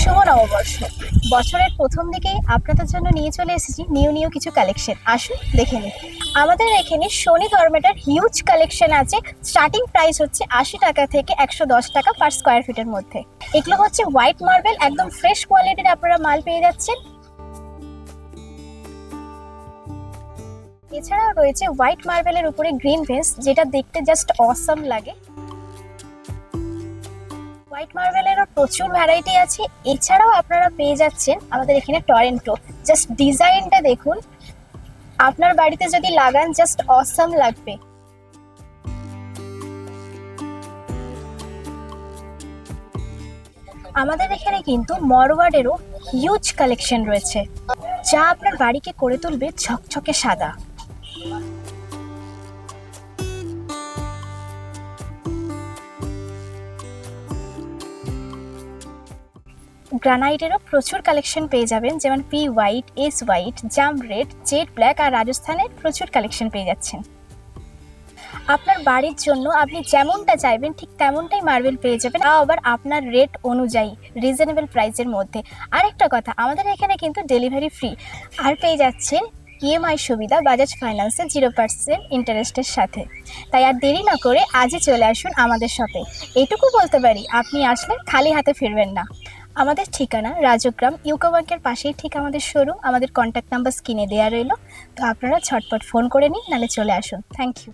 শুভ নববর্ষ। বছরের প্রথম দিকেই আপনাদের জন্য নিয়ে চলে এসেছি নিউ কিছু কালেকশন। আসুন দেখে নিন। আমাদের এখানে শনি ধর্মেটার হিউজ কালেকশন আছে। স্টার্টিং প্রাইস হচ্ছে 80 টাকা থেকে 110 টাকা পার স্কোয়ার ফিটের মধ্যে। এগুলো হচ্ছে হোয়াইট মার্বেল, একদম ফ্রেশ কোয়ালিটির আপনারা মাল পেয়ে যাচ্ছেন। এছাড়াও রয়েছে হোয়াইট মার্বেলের উপরে গ্রিন ভেন্স, যেটা দেখতে জাস্ট অসাম লাগে। হোয়াইট মার্বেলেরও প্রচুর ভ্যারাইটি আছে। এছাড়াও আপনারা পেয়ে যাচ্ছেন আমাদের এখানে টরেন্টো। জাস্ট ডিজাইনটা দেখুন, আপনার বাড়িতে যদি লাগান জাস্ট অসাম লাগবে। আমাদের এখানে কিন্তু মরওয়ার্ডেরও হিউজ কালেকশন রয়েছে, যা আপনার বাড়িকে করে তুলবে ঝকঝকে সাদা। গ্রানাইটেরও প্রচুর কালেকশন পেয়ে যাবেন, যেমন পি হোয়াইট, এস হোয়াইট, জাম রেড, জেড ব্ল্যাক আর রাজস্থানের প্রচুর কালেকশন পেয়ে যাচ্ছেন। আপনার বাড়ির জন্য আপনি যেমনটা চাইবেন ঠিক তেমনটাই মার্বেল পেয়ে যাবেন, তাও আবার আপনার রেট অনুযায়ী রিজনেবল প্রাইসের মধ্যে। আরেকটা কথা, আমাদের এখানে কিন্তু ডেলিভারি ফ্রি, আর পেয়ে যাচ্ছেন ইএমআই সুবিধা বাজাজ ফাইন্যান্সে 0% ইন্টারেস্টের সাথে। তাই আর দেরি না করে আজই চলে আসুন আমাদের শপে। এইটুকু বলতে পারি, আপনি আসলে খালি হাতে ফিরবেন না। আমাদের ঠিকানা রাজগ্রাম, ইউকো ব্যাংকের পাশেই ঠিক আমাদের শোরুম। আমাদের কন্ট্যাক্ট নাম্বার স্ক্রিনে দেওয়া রইল, তো আপনারা ঝটপট ফোন করে নিন, নাহলে চলে আসুন। Thank you.